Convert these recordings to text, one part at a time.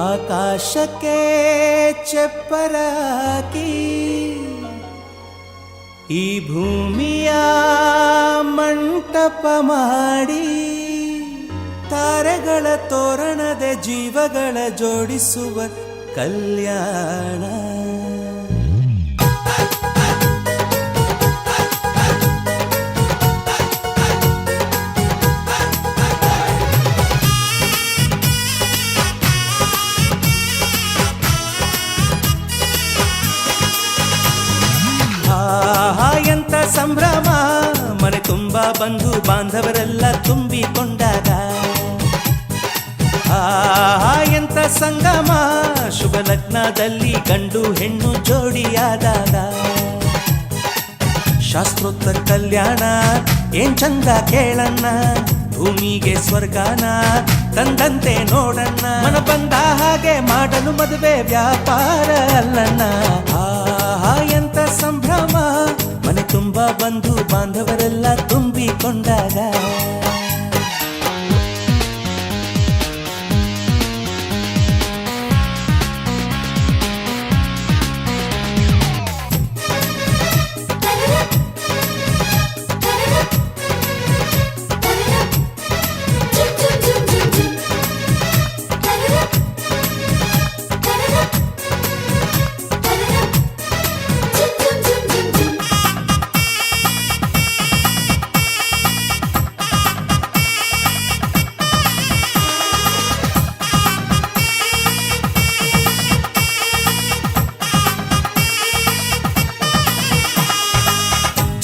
ಆಕಾಶಕ್ಕೆ ಚಪ್ಪರಾಕಿ ಈ ಭೂಮಿಯ ಮಂಟಪ ಮಾಡಿ ತಾರೆಗಳ ತೋರಣದ ಜೀವಗಳ ಜೋಡಿಸುವ ಕಲ್ಯಾಣ. ಎಂತ ಸಂಭ್ರಮ, ಮನೆ ತುಂಬ ಬಂಧು ಬಾಂಧವರೆಲ್ಲ ತುಂಬಿಕೊಂಡಾಗ. ಎಂತ ಸಂಗಮ, ಶುಭ ಲಗ್ನದಲ್ಲಿ ಗಂಡು ಹೆಣ್ಣು ಜೋಡಿಯಾದಾಗ. ಶಾಸ್ತ್ರೋತ್ತರ ಕಲ್ಯಾಣ ಏನ್ ಚಂದ ಕೇಳಣ್ಣ, ಭೂಮಿಗೆ ಸ್ವರ್ಗಾನ ತಂದಂತೆ ನೋಡಣ್ಣ. ಮನ ಬಂದ ಹಾಗೆ ಮಾಡಲು ಮದುವೆ ವ್ಯಾಪಾರ ಅಲ್ಲಣ್ಣ. ಎಂತ ಸಂಭ್ರಮ, ಮನೆ ತುಂಬ ಬಂಧು ಬಾಂಧವರೆಲ್ಲ ತುಂಬಿಕೊಂಡಾಗ.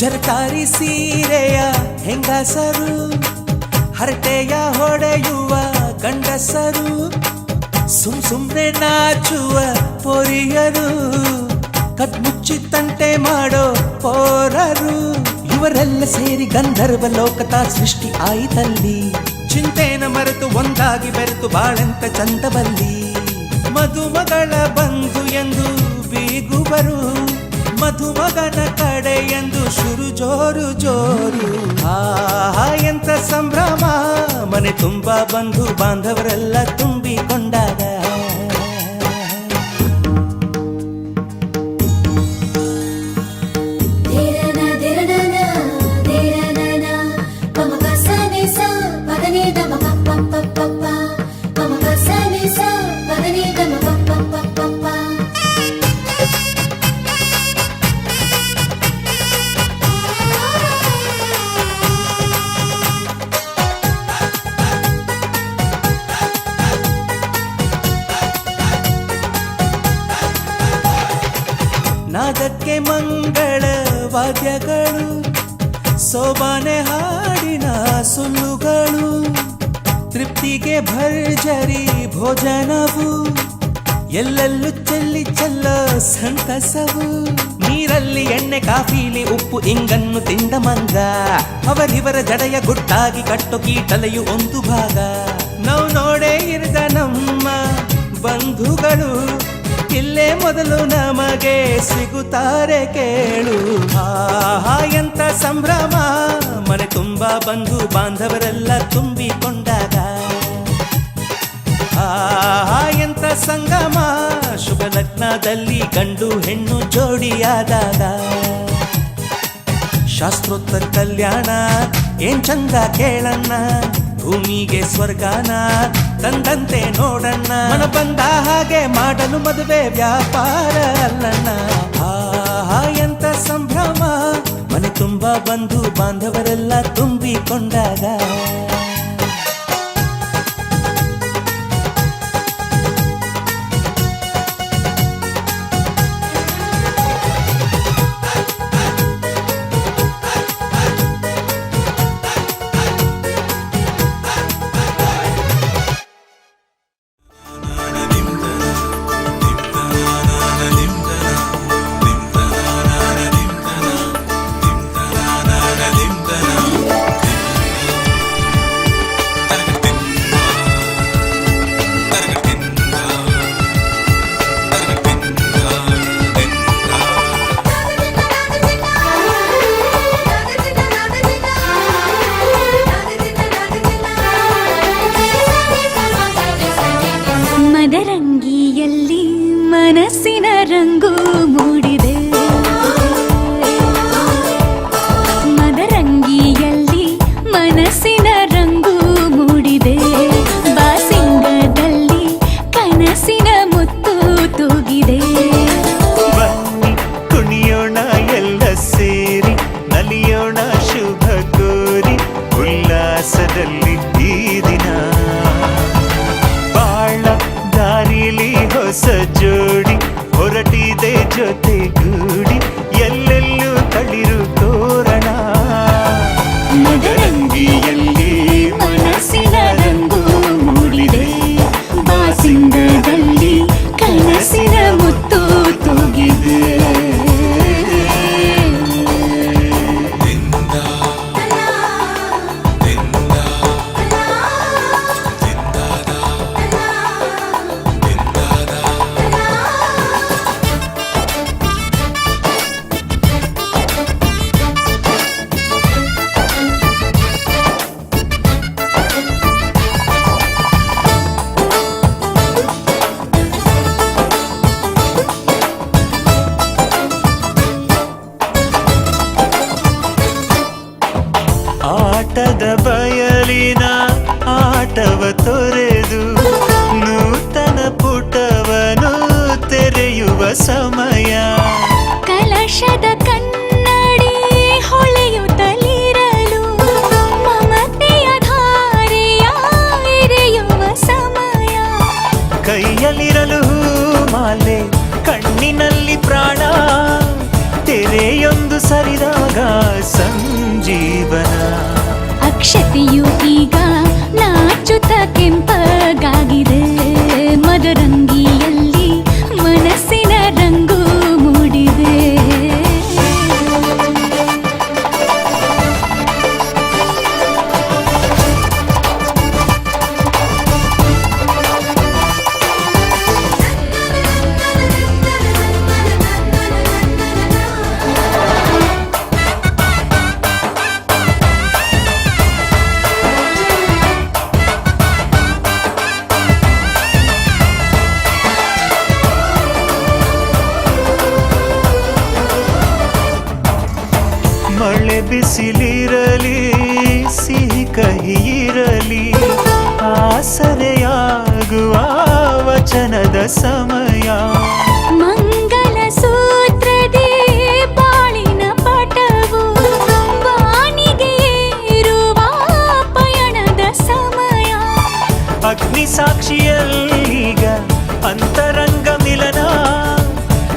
ಜರತಾರಿ ಸೀರೆಯ ಹೆಂಗಸರು, ಹರಟೆಯ ಹೊಡೆಯುವ ಗಂಡಸರು, ಸುಮ್ನೆ ನಾಚುವ ಪೊರಿಯರು, ಕದ್ಮುಚ್ಚಿ ತಂಟೆ ಮಾಡೋ ಪೋರರು. ಇವರೆಲ್ಲ ಸೇರಿ ಗಂಧರ್ವ ಲೋಕದ ಸೃಷ್ಟಿ ಆಯಿತಲ್ಲಿ. ಚಿಂತೆನ ಮರೆತು ಒಂದಾಗಿ ಬೆರೆತು ಬಾಳೆಂತ ಚಂದವಲ್ಲಿ. ಮದುಮಗಳ ಬಂಧು ಎಂದು ಬೀಗುವರು, ಮಧುಮಗನ ಕಡೆ ಎಂದು ಶುರು ಜೋರು ಜೋರು. ಎಂತ ಸಂಭ್ರಮ, ಮನೆ ತುಂಬ ಬಂಧು ಬಾಂಧವರೆಲ್ಲ ತುಂಬಿಕೊಂಡಾಗ. ನಾದಕ್ಕೆ ಮಂಗಳ ವಾದ್ಯಗಳು, ಸೋಬಾನೆ ಹಾಡಿನ ಸುಳ್ಳುಗಳು, ತೃಪ್ತಿಗೆ ಭರ್ಜರಿ ಭೋಜನವು, ಎಲ್ಲೆಲ್ಲೂ ಚೆಲ್ಲಿ ಚೆಲ್ಲ ಸಂತಸವು. ನೀರಲ್ಲಿ ಎಣ್ಣೆ ಕಾಫಿಲಿ ಉಪ್ಪು ಇಂಗನ್ನು ತಿಂದ ಮಂಗ, ಅವರಿವರ ಜಡೆಯ ಗುಟ್ಟಾಗಿ ಕಟ್ಟೋ ಕೀಟಲೆಯು ಒಂದು ಭಾಗ. ನಾವು ನೋಡೇ ಇರದ ನಮ್ಮ ಬಂಧುಗಳು ಇಲ್ಲೇ ಮೊದಲು ನಮಗೆ ಸಿಗುತ್ತಾರೆ ಕೇಳು. ಎಂತ ಸಂಭ್ರಮ, ಮನೆ ತುಂಬ ಬಂಧು ಬಾಂಧವರೆಲ್ಲ ತುಂಬಿಕೊಂಡಾಗ. ಎಂತ ಸಂಗಮ, ಶುಭ ಲಗ್ನದಲ್ಲಿ ಗಂಡು ಹೆಣ್ಣು ಜೋಡಿಯಾದಾಗ. ಶಾಸ್ತ್ರೋತ್ತರ ಕಲ್ಯಾಣ ಏನ್ ಚಂದ ಕೇಳಣ್ಣ, ಭೂಮಿಗೆ ಸ್ವರ್ಗಾನ ತಂದಂತೆ ನೋಡಣ್ಣ. ಮನ ಬಂದ ಹಾಗೆ ಮಾಡಲು ಮದುವೆ ವ್ಯಾಪಾರ ಅಲ್ಲಣ್ಣ. ಎಂತ ಸಂಭ್ರಮ, ಮನೆ ತುಂಬ ಬಂಧು ಬಾಂಧವರೆಲ್ಲ ತುಂಬಿಕೊಂಡಾಗ. ಮದರಂಗಿಯಲ್ಲಿ ಮನಸ್ಸಿನ ರಂಗು ಮೂಡಿದೆ. ಮದರಂಗಿಯಲ್ಲಿ ಮನಸ್ಸಿನ ರಂಗು ಮೂಡಿದೆ. ಬಾಸಿಂಗದಲ್ಲಿ ಕನಸಿನ ಮುತ್ತು ತೂಗಿದೆ. ಬನ್ನಿ ಕುಣಿಯೋಣ ಎಲ್ಲ ಸೇರಿ, ನಲಿಯೋಣ ಶುಭ ಕೋರಿ, ಉಲ್ಲಾಸದಲ್ಲಿ ಈ ದಿನ. ಬಾಳ ದಾರಿಲಿ ಹೊಸ ಜೋಡಿ ಹೊರಟಿದೆ ಜೊತೆಗೂಡಿ, ಎಲ್ಲೆಲ್ಲೂ ತಳಿರು ತೋರಣ. ಮದರಂಗಿಯಲ್ಲಿ ಮನಸ್ಸಿನ ರಂಗು ಮೂಡಿದೆ. ಬಾಸಿಂಗದಲ್ಲಿ ಕನಸಿನ ಮುತ್ತು ತೂಗಿದೆ. ಆಟದ ಬಯಲಿನ ಆಟವ ತೊರೆದು ನೂತನ ಪುಟವನು ತೆರೆಯುವ ಸಮಯ. ಕಲಶದ ಕನ್ನಡಿ ಹೊಳೆಯುತ್ತಲಿರಲು ಮಮತೆಯ ಧಾರೆಯ ಎರೆಯುವ ಸಮಯ. ಕೈಯಲ್ಲಿರಲು ಮಾಲೆ, ಕಣ್ಣಿನಲ್ಲಿ ಪ್ರಾಣ, ತೆರೆಯೊಂದು ಸರಿದಾಗ ಸಂಜೀವನ. ಅಕ್ಷತೆಯು ಈಗ ನಾಚುತ್ತ ಕೆಂಪಗಾಗಿದೆ. ಮದರಂಗಿಯಲ್ಲಿ ಮನಸ್ಸಿನ ರಂಗು ಮೂಡಿದೆ. ಮಳೆ ಬಿಸಿಲಿರಲಿ, ಸಿಹಿ ಕಹಿ ಇರಲಿ, ಆಸರೆಯಾಗುವ ವಚನದ ಸಮಯ. ಮಂಗಲ ಸೂತ್ರದೇ ಬಾಳಿನ ಪಟವು ಬಾನಿಗೆ ಏರುವ ಪಯಣದ ಸಮಯ. ಅಗ್ನಿ ಸಾಕ್ಷಿಯಲ್ಲೀಗ ಅಂತರಂಗ ಮಿಲನ,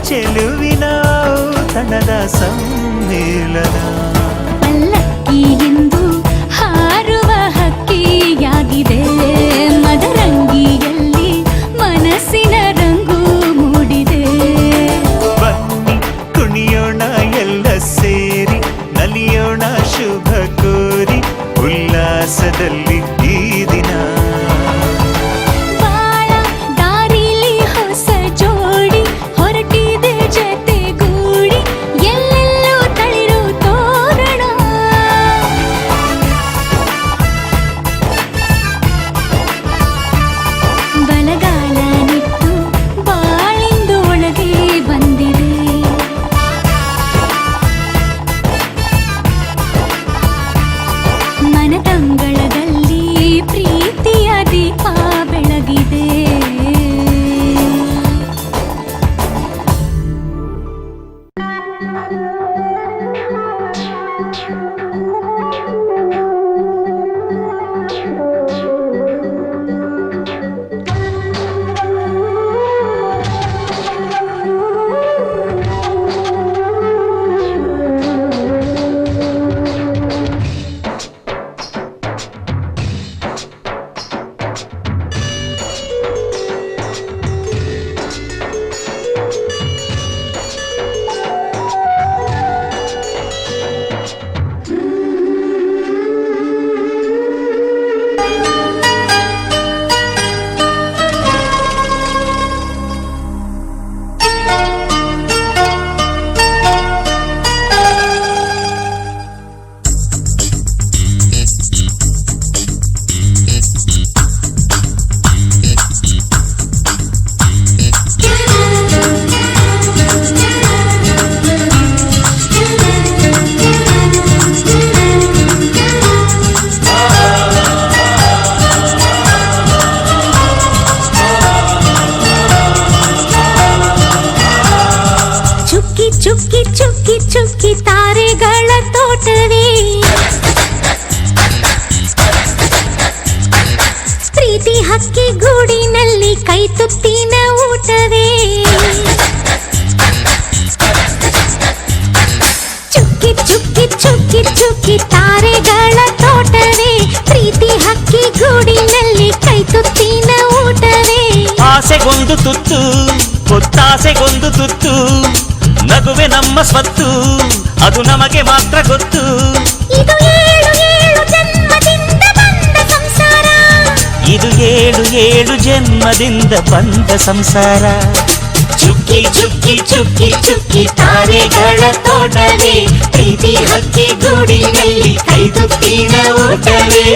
ಚೆಲುವಿನ ಔತಣದ ಸಮ್ಮೇಳನ. ಪಲ್ಲಕ್ಕಿ ಎಂದು ಹಾರುವ ಹಕ್ಕಿಯಾಗಿದೆ. ಮದರಂಗಿಯಲ್ಲಿ ಮನಸ್ಸಿನ ರಂಗು ಮೂಡಿದೆ. ಬನ್ನಿ ಕುಣಿಯೋಣ ಎಲ್ಲ ಸೇರಿ, ನಲಿಯೋಣ ಶುಭ ಕೋರಿ, ಉಲ್ಲಾಸದಲ್ಲಿ ಈ ದಿನ. ಬಾಳ ದಾರಿಲಿ ಹೊಸ ಜೋಡಿ ಹೊರಟಿದೆ ಜೊತೆಗೂಡಿ, ಎಲ್ಲೆಲ್ಲೂ ತಳಿರು ತೋರಣ. ತುತ್ತಿನ ಊಟವೇ ಚುಕ್ಕಿ ಚುಕ್ಕಿ ಚುಕ್ಕಿ ಚುಕ್ಕಿ ತಾರೆಗಳ ತೋಟವೇ ಪ್ರೀತಿ ಹಕ್ಕಿ ಗೂಡಿನಲ್ಲಿ ಕೈ ತುತ್ತಿನ ಊಟವೇ ಆಸೆಗೊಂದು ತುತ್ತು ಒತ್ತಾಸೆಗೊಂದು ತುತ್ತು ನಗುವೆ ನಮ್ಮ ಸ್ವತ್ತು ಅದು ನಮಗೆ ಮಾತ್ರ ಗೊತ್ತು ಇದು ಏಳು ಏಳು ಜನ್ಮದಿಂದ ಬಂದ ಸಂಸಾರ ಇದು ಏಳು ಏಳು ಜನ್ಮದಿಂದ ಬಂದ ಸಂಸಾರ ಚುಕ್ಕಿ ಚುಕ್ಕಿ ಚುಕ್ಕಿ ಚುಕ್ಕಿ ತಾರೆಗಳ ತೋಟವೇ ಪ್ರೀತಿ ಹಕ್ಕಿ ಗೂಡಿನಲ್ಲಿ ಕೈ ತುತ್ತಿನ ಊಟವೇ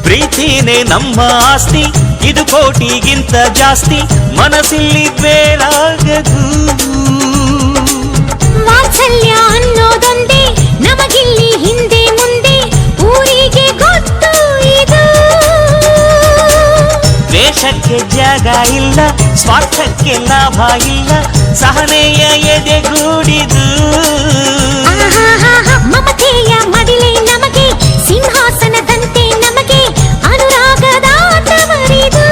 ಪ್ರೀತಿನೇ ನಮ್ಮ ಆಸ್ತಿ ಇದು ಕೋಟಿಗಿಂತ ಜಾಸ್ತಿ ಮನಸ್ಸಿಲ್ಲಿ ಬೇರಾಗದು ವಾತ್ಸಲ್ಯ ಅನ್ನೋದೊಂದೇ ನಮಗಿಲ್ಲಿ ಹಿಂದೆ ಮುಂದೆ ಊರಿಗೆ ಗೊತ್ತು ಇದು ದ್ವೇಷಕ್ಕೆ ಜಾಗ ಇಲ್ಲ ಸ್ವಾರ್ಥಕ್ಕೆ ಲಾಭ ಇಲ್ಲ ಸಹನೆಯ ಎದೆಗೂಡಿದು ಆಹಾಹಾಹಾ, ಮಮತೆಯ ಮಡಿಲೆ ನಮಗೆ ಸಿಂಹಾಸನದಂತೆ ನಮಗೆ ಅನುರಾಗದ ತವರಿದು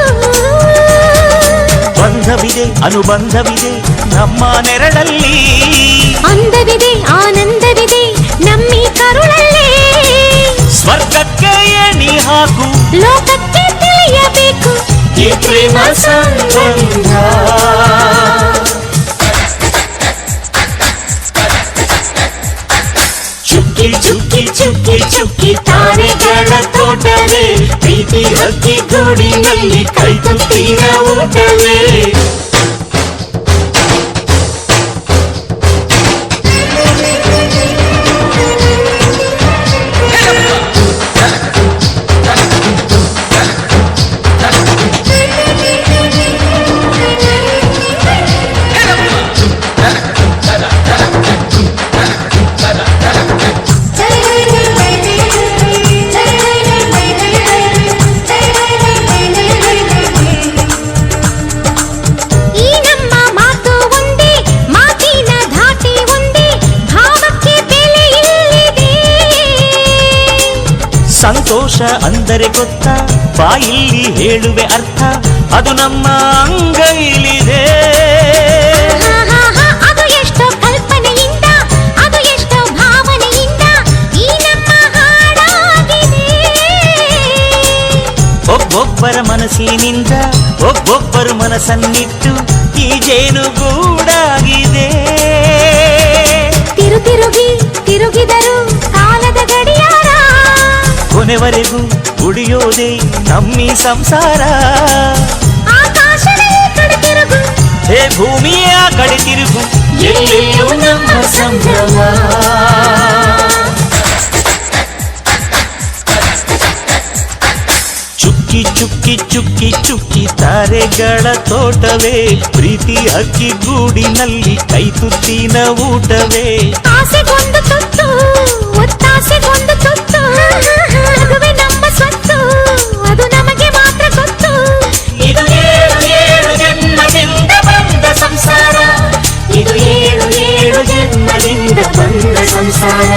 ಬಂಧವಿದೆ ಅನುಬಂಧವಿದೆ ನಮ್ಮ ನೆರಳಲ್ಲಿ ಅಂದವಿದೆ ಆನಂದವಿದೆ ನಮ್ಮಿ ಕರುಳಲ್ಲೇ ಸ್ವರ್ಗಕ್ಕೆ ಎಣಿ ಹಾಕು ಲೋಕಕ್ಕೆ ತಿಳಿಯಬೇಕು ಈ ಪ್ರೇಮ ಸಂಬಂಧ ಚುಕ್ಕಿ ಚುಕ್ಕಿ ಚುಕ್ಕಿ ಚುಕ್ಕಿ ತಾರೆಗಳ ತೋಟವೇ ಪ್ರೀತಿ ಹಕ್ಕಿ ಗೂಡಿನಲ್ಲಿ ಕೈ ತುತ್ತಿನ ಊಟವೇ ಈ ನಮ್ಮ ಮಾತು ಒಂದೇ ಮಾತಿನ ಧಾಟಿ ಒಂದೇ ಭಾವಕ್ಕೆ ಬೆಲೆ ಇಲ್ಲಿದೆ ಸಂತೋಷ ಅಂದರೆ ಗೊತ್ತಾ ಬಾಯಿಲ್ಲಿ ಹೇಳುವೆ ಅರ್ಥ ಅದು ನಮ್ಮ ಅಂಗೈಲಿದೆ ಆಹಾಹಾಹಾ, ಅದು ಎಷ್ಟೋ ಕಲ್ಪನೆಯಿಂದ ಅದು ಎಷ್ಟೋ ಭಾವನೆಯಿಂದ ಈ ನಮ್ಮ ಹಾಡಾಗಿದೆ ಒಬ್ಬೊಬ್ಬರ ಮನಸ್ಸಿನಿಂದ ಒಬ್ಬೊಬ್ಬರು ಮನಸ್ಸನ್ನಿಟ್ಟು ಈ ಜೇನುಗೂಡಾಗಿದೆ ತಿರುಗಿ ತಿರುಗಿದರು ಕಾಲದ ಗಡಿಯಾರ ಕೊನೆವರೆಗೂ ಉಳಿಯೋದೇ ನಮ್ಮಿ ಸಂಸಾರ ಆಕಾಶದ ಈ ಕಡೆ ತಿರುಗು ಹೇ ಭೂಮಿಯ ಕಡೆ ತಿರುಗು ಎಲ್ಲೆಲ್ಲೂ ನಮ್ಮ ಸಂಭ್ರಮ ಚುಕ್ಕಿ ಚುಕ್ಕಿ ಚುಕ್ಕಿ ಚುಕ್ಕಿ ತಾರೆಗಳ ತೋಟವೇ ಪ್ರೀತಿ ಹಕ್ಕಿ ಗೂಡಿನಲ್ಲಿ ಕೈ ತುತ್ತಿನ ಊಟವೇ ಆಸೆಗೊಂದು ತುತ್ತು ಒತ್ತಾಸೆಗೊಂದು ತುತ್ತು ನಗುವೆ ನಮ್ಮ ಸ್ವತ್ತು ಅದು ನಮಗೆ ಮಾತ್ರ ಗೊತ್ತು ಇದು ಏಳು ಏಳು ಜನ್ಮದಿಂದ ಬಂದ ಸಂಸಾರ ಇದು ಏಳು ಏಳು ಜನ್ಮದಿಂದ ಬಂದ ಸಂಸಾರ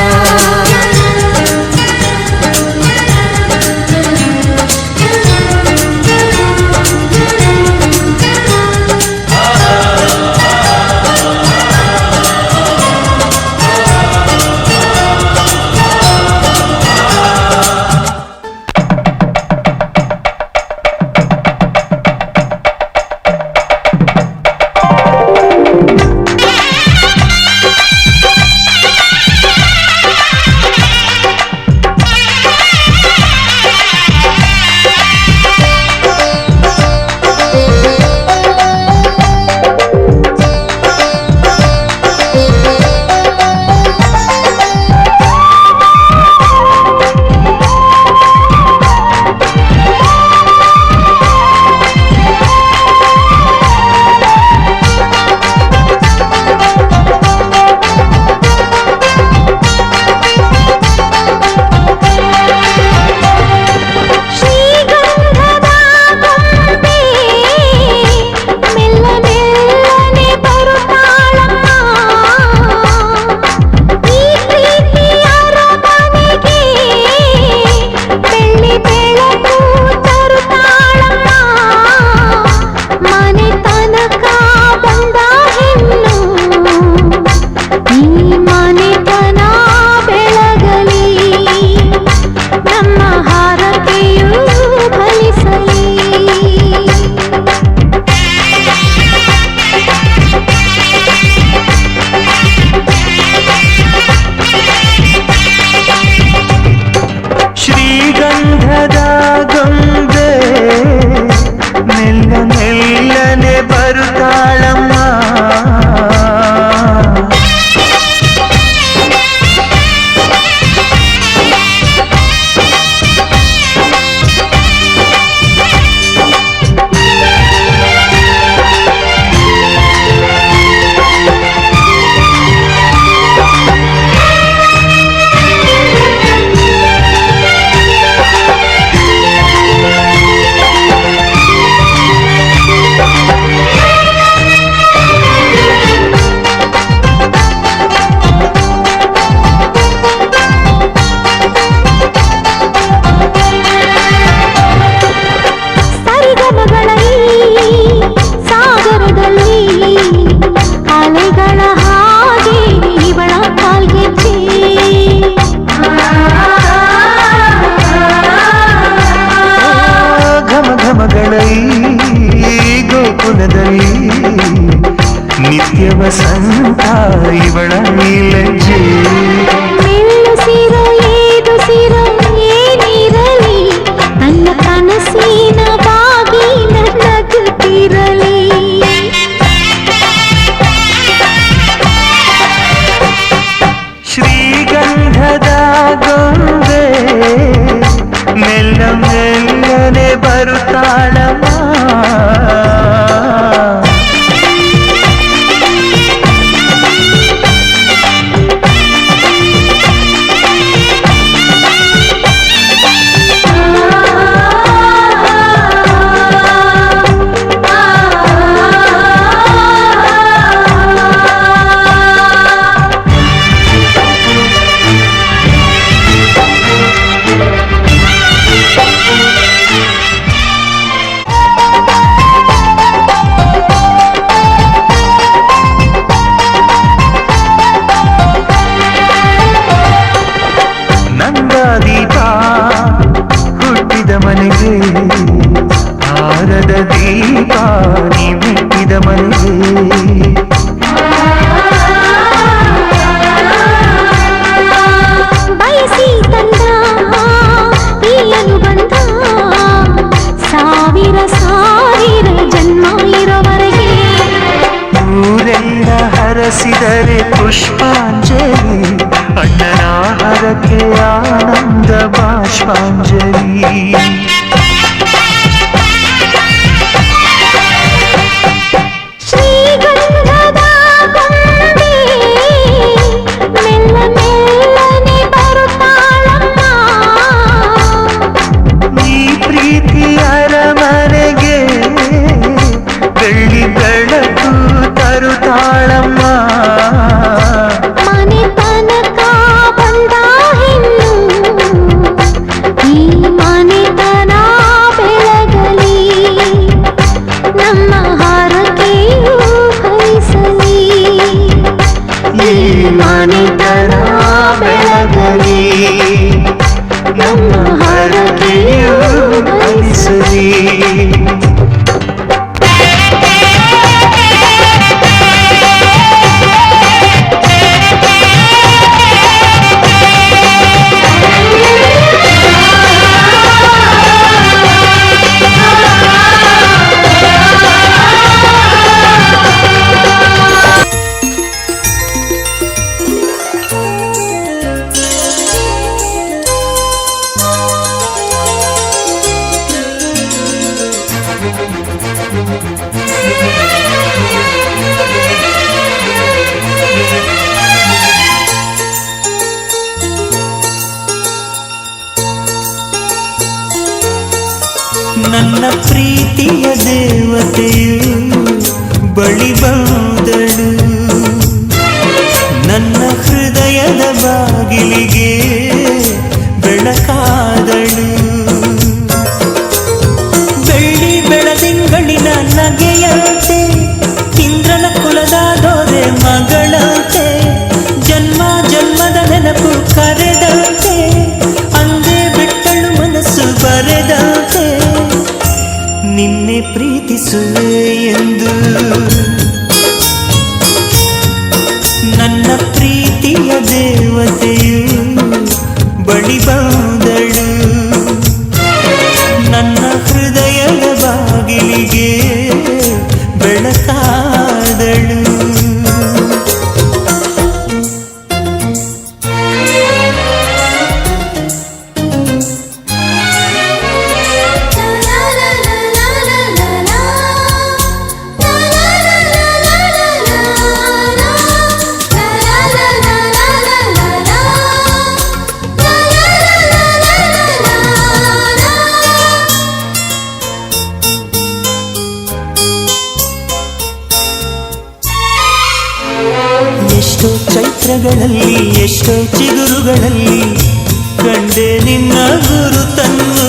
ಮನೆತನ ಬೆಳಗಲಿ, ನಮ್ಮ ಹಾರೈಕೆಯೂ ಫಲಿಸಲಿ. ಶ್ರೀಗಂಧದ ಗೊಂಬೆ ಮೆಲ್ಲ ಮೆಲ್ಲನೆ ಬರುತ್ತಾಳಮ್ಮ. ನಿತ್ಯ ವಸಂತ ಇವಳ ಲಜ್ಜೆ. ಮೆಲ್ಲುಸಿರ ಏದುಸಿರ ಏನಿರಲಿ, ನನ್ನ ಕನಸಿನ ಬಾಗಿಲ ನಗುತ್ತಿರಲಿ. ಶ್ರೀಗಂಧದ ಗೊಂಬೆ ಮೆಲ್ಲ ಮೆಲ್ಲನೆ ಬರುತ್ತಾಳಮ್ಮ. ದೀಪ ಹುಟ್ಟಿದ ಮನೆಗೆ ಆರದ ದೀಪ ನೀ ಮೆಟ್ಟಿದ ಮನೆಗೆ. ಬಯಸಿ ತಂದ ಈ ಅನುಬಂಧ ಸಾವಿರ ಸಾವಿರ ಜನ್ಮ ಇರೋವರೆಗೆ. ಊರೆಲ್ಲ ಹರಸಿದರೆ ಪುಷ್ಪಾಂಜಲಿ, ಅಣ್ಣನ ಹರಕೆ ಆನಂದ ಬಾಷ್ಪಾಂಜಲಿ. ಶ್ರೀಗಂಧದ ಗೊಂಬೆ ಮೆಲ್ಲ ಮೆಲ್ಲನೆ ಬರುತ್ತಾಳಮ್ಮ. ಈ ಪ್ರೀತಿ ಅರಮನೆಗೆ ಬೆಳ್ಳಿ ಬೆಳಕು ತರುತ್ತಾಳಮ್ಮ. ಮನೆ ತನಕ ಬಂದ ಹೆಣ್ಣು ಈ ಮನೆತನ ಬೆಳಗಲಿ, ನಮ್ಮ ಹಾರೈಕೆಯೂ ಫಲಿಸಲಿ. ಈ ಮನೆತನ ಬೆಳಗಲಿ, ನಮ್ಮ ಹಾರೈಕೆಯೂ ಫಲಿಸಲಿ. ನನ್ನ ಪ್ರೀತಿಯ ದೇವತೆಯು ಬಳಿ ಬಂದಳು, ನನ್ನ ಹೃದಯದ ಬಾಗಿಲಿಗೆ ಬೆಳಕಾದಳು. ಬೆಳ್ಳಿ ಬೆಳದಿಂಗಳಿನ ನಗೆಯಂತೆ, ಇಂದ್ರನ ಕುಲದ ದೊರೆ ಮಗಳಂತೆ, ಜನ್ಮ ಪ್ರೀತಿಯ ದೇವತೆಯು ಬಳಿ ಬಂದಳು, ನನ್ನ ಹೃದಯದ ಬಾಗಿಲಿಗೆ ಬೆಳಕಾದಳು. ಎಷ್ಟೋ ಚೈತ್ರಗಳಲ್ಲಿ ಎಷ್ಟೋ ಚಿಗುರುಗಳಲ್ಲಿ ಕಂಡೆ ನಿನ್ನ ಗುರುತನ್ನು,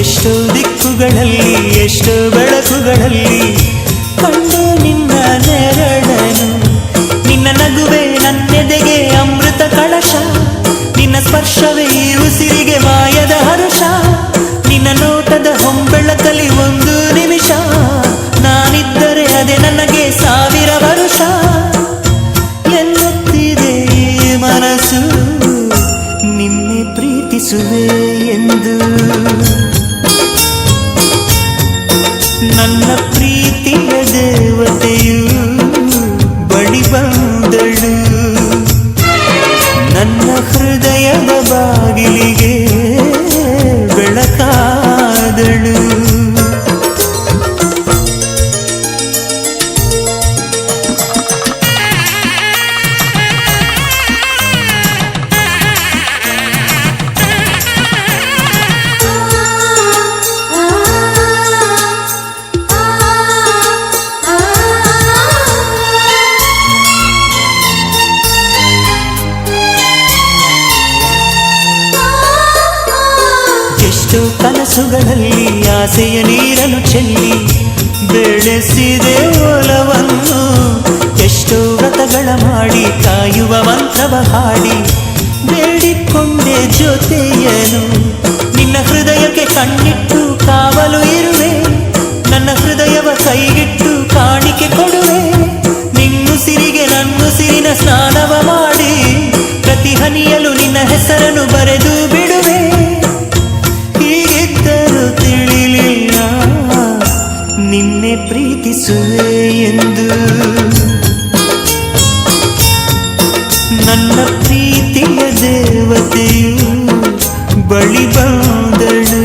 ಎಷ್ಟೋ ದಿಕ್ಕುಗಳಲ್ಲಿ ಎಷ್ಟೋ ಬೆಳಕುಗಳಲ್ಲಿ ಕಂಡೆ ನಿನ್ನ ನೆರಳನು. ನಿನ್ನ ನಗುವೆ ನನ್ನೆದೆಗೆ ಅಮೃತ ಕಳಶ, ನಿನ್ನ ಸ್ಪರ್ಶವೇ ಈ ಉಸಿರಿಗೆ ಮಾಯದ ಹರುಷ. ನಿನ್ನ ನೋಟದ ಹೊಂಬೆಳಕಲಿ ಒಂದು ನಿಮಿಷ ನಾನಿದ್ದರೆ ಅದೇ ನನಗೆ ಸಾವಿರ ವರುಷ ಎನ್ನುತ್ತಿದೆ ಈ ಮನಸ್ಸು ನಿನ್ನೆ ಪ್ರೀತಿಸುವೆ ಎಂದು. ನನ್ನ ಪ್ರೀತಿಯ ದೇವತೆಯು ಬಳಿ ಬಂದಳು, ನನ್ನ ಹೃದಯದ ಬಾಗಿಲಿಗೆ ಬೆಳಕಾದಳು. ಎಷ್ಟೋ ಕನಸುಗಳಲ್ಲಿ ಆಸೆಯ ನೀರನ್ನು ಚೆಲ್ಲಿ ಬೆಳೆಸಿದೆ ಒಲವನ್ನು, ಎಷ್ಟೋ ವ್ರತಗಳ ಮಾಡಿ ಕಾಯುವ ಮಂತ್ರವ ಹಾಡಿ ಬೇಡಿಕೊಂಡೆ ಜೊತೆಯನು. ನಿನ್ನ ಹೃದಯಕ್ಕೆ ಕಣ್ಣಿಟ್ಟು ಕಾವಲು ಇರುವೆ, ನನ್ನ ಹೃದಯವ ಕೈಗಿಟ್ಟು ಕಾಣಿಕೆ ಕೊಡುವೆ. ನಿನ್ನುಸಿರಿಗೆ ನನ್ನುಸಿರಿನ ಸ್ನಾನವ ಮಾಡಿ ಪ್ರತಿ ಹನಿಯಲು ನಿನ್ನ ಹೆಸರನ್ನು ಬರೆದು ಬಿಡುವೆ. ಹೀಗಿದ್ದರೂ ತಿಳಿಲಿಲ್ಲ ನಿನ್ನೆ ಪ್ರೀತಿಸುವೆ ಎಂದು. ನನ್ನ ಪ್ರೀತಿಯ ದೇವತೆಯು ಬಳಿ ಬಂದಳು,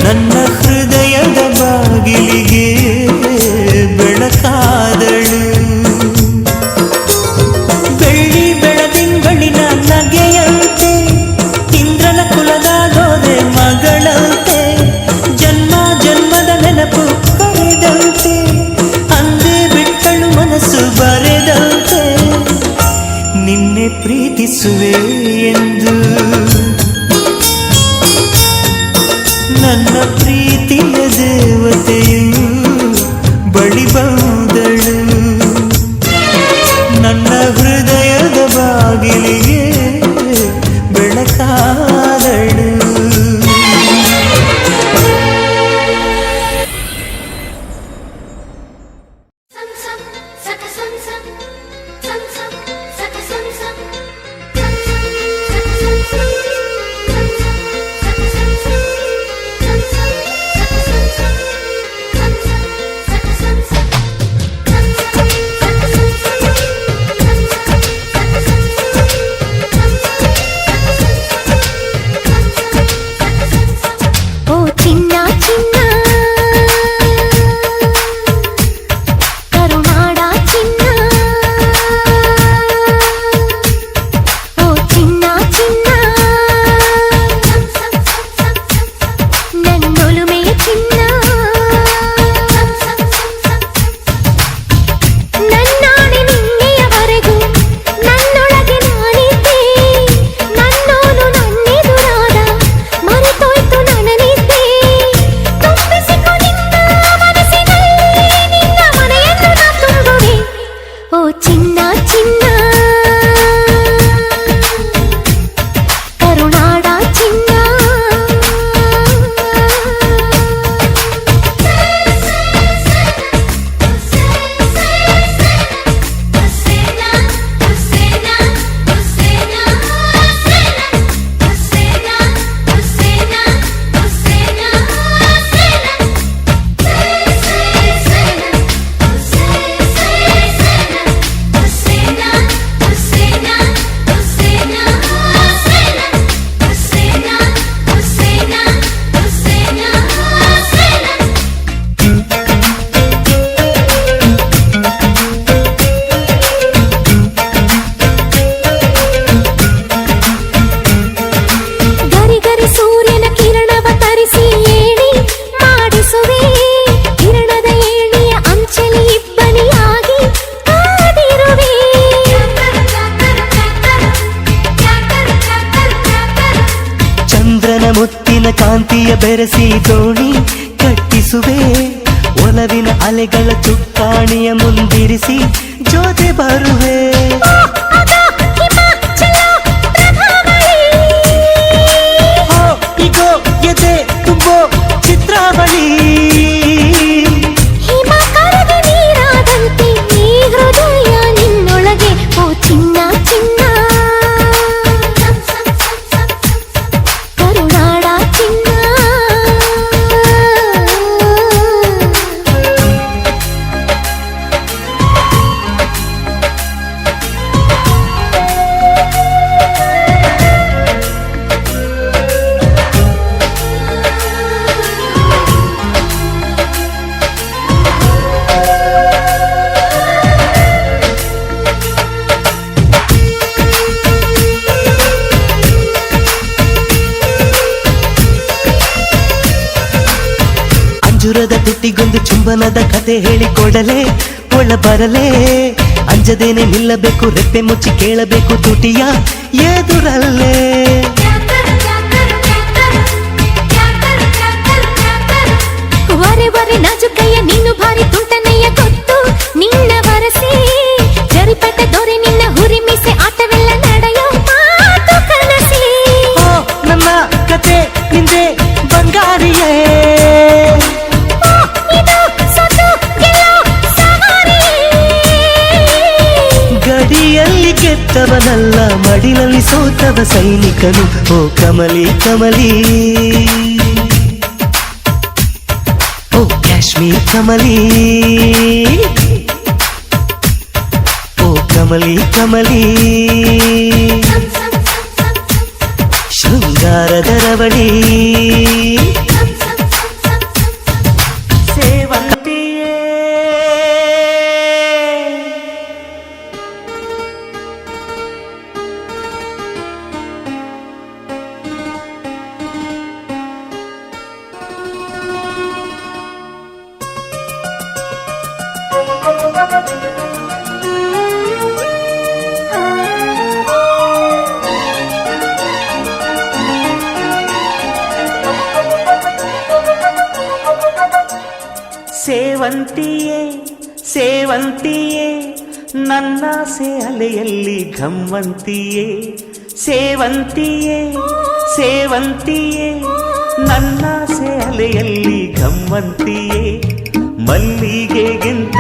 ನನ್ನ ಹೃದಯದ ಬಾಗಿಲಿಗೆ ಬೆಳಕಾದಳು. ಬೆಳ್ಳಿ ಬೆಳದಿಂಗಳಿನ ನಗೆಯಂತೆ ಇಂದ್ರನ ಕುಲದ ಗೋದೆ ಮಗಳಂತೆ, ಜನ್ಮ ಜನ್ಮದ ನೆನಪು ಕರೆದಂತೆ ಅಂದೇ ಬಿಟ್ಟಳು ಮನಸ್ಸು ಬರೆದಂತೆ ನಿನ್ನೆ ಪ್ರೀತಿಸುವೆ ಎಂದು. ನನ್ನ ಪ್ರೀತಿಯ ದೇವತೆಯು ಬಳಿ ಬಂದಳು, ನನ್ನ ಹೃದಯದ ಬಾಗಿಲಿಗೆ ಬೆಳಕಾದಳು. Sam ಸೂರ್ಯನ ಕಾಂತಿಯ ಬೆರೆಸಿ ದೋಣಿ ಕಟ್ಟಿಸುವೆ ಒಲವಿನ ಅಲೆಗಳ ಚುಕ್ಕಾಣಿಯ ಮುಂದಿರಿಸಿ ಜೊತೆ ಬರುವೆ ಇಗೋ ಎದೆ ತುಂಬೋ ಚಿತ್ರಾವಳಿ ಚಿನ್ನ ಚಿನ್ನ ಕರುನಾಡ ಚಿನ್ನ ಅಂಜುರದ ತುಟಿಗೊಂದು ಚುಂಬನದ ಕತೆ ಹೇಳಿಕೊಡಲೇ ಒಳ ಬರಲೇ ಅಂಜದೇನೆ ನಿಲ್ಲಬೇಕು ರೆಪ್ಪೆ ಮುಚ್ಚಿ ಕೇಳಬೇಕು ತುಟಿಯ ಎದುರಲ್ಲೇ ವರೆ ವರೆ ನಾಜುಕಯ್ಯ ನೀನು ಭಾರಿ ತುಂಟನೆಯ ಗೊತ್ತು ನಿನ್ನ ವರಸಿ ಜರಿಪಟ ದೊರೆ ನಿನ್ನ ಹುರಿಮಿಸೆ ಆಟವೆಲ್ಲ ನಡೆಯೋ ಮಾತು ಕನಸಿ ನನ್ನ ಕತೆ ಹಿಂದೆ ಬಂಗಾರಿಯೇ ಗಡಿಯಲ್ಲಿ ಗೆದ್ದವನಲ್ಲ ಮಡಿಲಲ್ಲಿ ಸೋತವ ಸೈನಿಕನು ಓ ಕಮಲಿ ಕಮಲಿ ಓ ಕಾಶ್ಮೀರ್ ಕಮಲಿ ಓ ಕಮಲಿ ಕಮಲಿ ಶೃಂಗಾರದ ರವಳಿ ಸೇವಂತಿಯೇ ಸೇವಂತಿಯೇ ಸೇವಂತಿಯೇ ನನ್ನಾಸೆ ಅಲೆಯಲ್ಲಿ ಘಮ್ಮಂತಿಯೇ ಸೇವಂತಿಯೇ ಸೇವಂತಿಯೇ ನನ್ನಾಸೆ ಅಲೆಯಲ್ಲಿ ಘಮ್ಮಂತಿಯೇ ಮಲ್ಲಿಗೆಗಿಂತ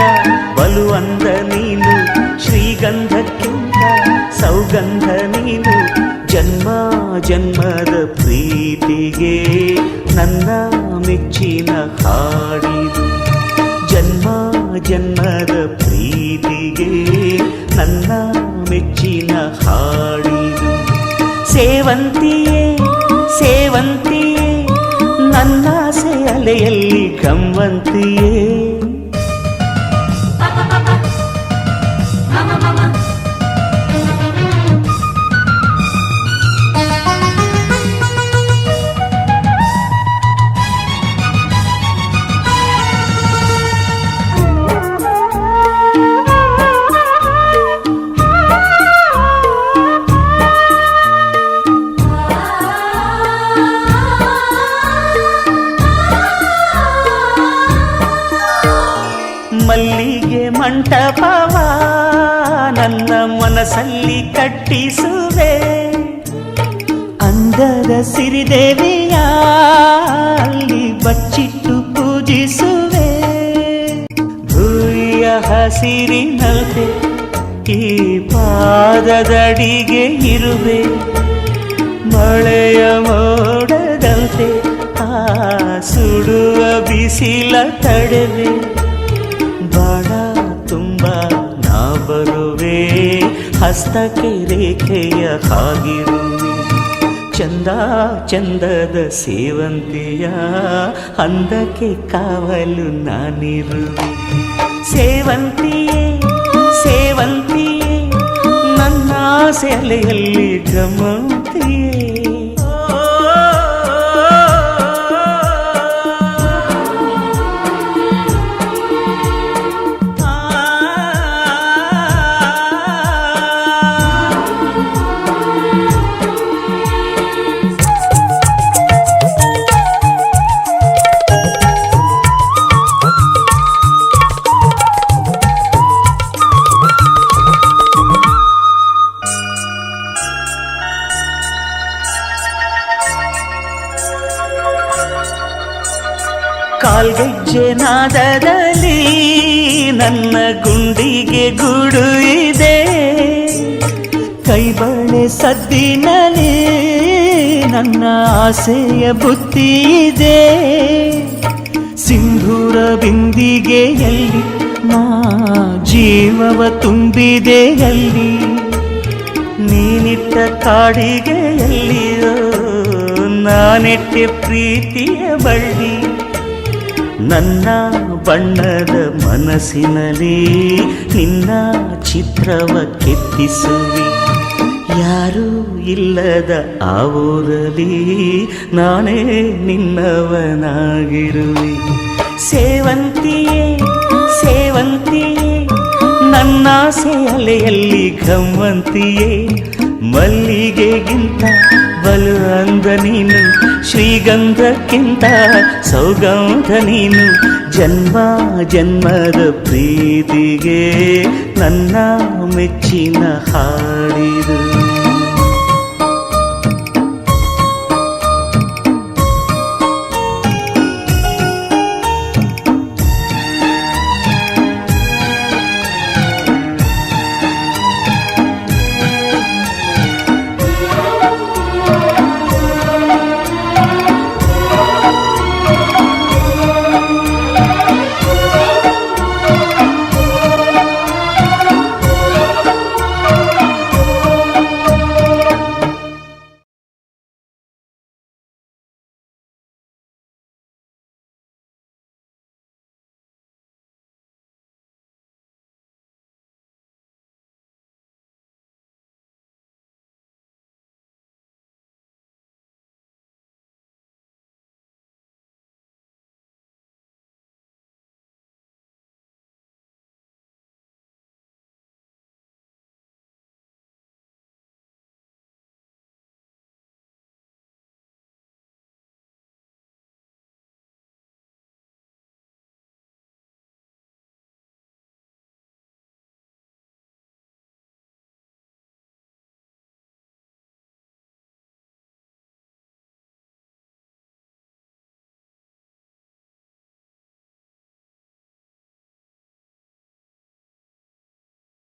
ಬಲು ಅಂದ ನೀನು ಶ್ರೀಗಂಧಕ್ಕಿಂತ ಸೌಗಂಧ ನೀನು ಜನ್ಮ ಜನ್ಮದ ಪ್ರೀತಿಗೆ ನನ್ನ ಮೆಚ್ಚಿನ ಹಾಡಿದು ಜನ್ಮ ಜನ್ಮದ ಪ್ರೀತಿಗೆ ನನ್ನ ಮೆಚ್ಚಿನ ಹಾಡಿದು ಸೇವಂತಿಯೇ ಸೇವಂತಿಯೇ ನನ್ನಾಸೆ ಅಲೆಯಲ್ಲಿ ಗಮ್ಮಂತಿಯೇ ಮಲ್ಲಿಗೆ ಮಂಟಪವ ನನ್ನ ಮನಸ್ಸಲ್ಲಿ ಕಟ್ಟಿಸುವೆ ಅಂದದ ಸಿರಿದೇವಿಯ ಅಲ್ಲಿ ಬಚ್ಚಿಟ್ಟು ಪೂಜಿಸುವೆ ಭೂಯ ಹಸಿರಿನಲ್ತೆ ಈ ಪಾದದಡಿಗೆ ಇರುವೆ ಮಳೆಯ ಮೋಡದಂತೆ ಆ ಸುಡುವ ಬಿಸಿಲ ತಡೆವೆ ಬಾಣ ತುಂಬ ನಾ ಬರುವೆ ಹಸ್ತಕ್ಕೆ ರೇಖೆಯ ಹಾಗಿರುವೆ ಚಂದ ಚಂದದ ಸೇವಂತಿಯ ಅಂದಕ್ಕೆ ಕಾವಲು ನಾನಿರುವೆ ಸೇವಂತಿಯೇ ಸೇವಂತಿಯೇ ನನ್ನ ಸೆಲೆಯಲ್ಲಿ ಗಮಂತಿಯೇ ಕಾಲ್ಗೆಜ್ಜೆ ನಾದದಲ್ಲಿ ನನ್ನ ಗುಂಡಿಗೆ ಗೂಡು ಇದೆ, ಕೈಬಳೆ ಸದ್ದಿನಲ್ಲಿ ನನ್ನ ಆಸೆಯ ಬುತ್ತಿ ಇದೆ. ಸಿಂಧೂರ ಬಿಂದಿಗೆಯಲ್ಲಿ ನಾ ಜೀವವ ತುಂಬಿದೆಯಲ್ಲಿ, ನೀನಿಟ್ಟ ಕಾಡಿಗೆಯಲ್ಲಿಯೋ ನಾನೆಟ್ಟೆ ಪ್ರೀತಿಯ ಬಳ್ಳಿ. ನನ್ನ ಬಣ್ಣದ ಮನಸ್ಸಿನಲ್ಲಿ ನಿನ್ನ ಚಿತ್ರವ ಕೆತ್ತಿಸುವಿ, ಯಾರೂ ಇಲ್ಲದ ಆ ಊರಲ್ಲಿ ನಾನೇ ನಿನ್ನವನಾಗಿರುವೆ. ಸೇವಂತಿಯೇ ಸೇವಂತಿಯೇ ನನ್ನಾಸೆ ಅಲೆಯಲ್ಲಿ ಘಮ್ಮಂತಿಯೇ, ಮಲ್ಲಿಗೆಗಿಂತ ಬಲು ಅಂದ ನೀನು, ಶ್ರೀಗಂಧಕ್ಕಿಂತ ಸೌಗಂಧ ನೀನು. ಜನ್ಮ ಜನ್ಮದ ಪ್ರೀತಿಗೆ ನನ್ನ ಮೆಚ್ಚಿನ ಹಾಡಿದು.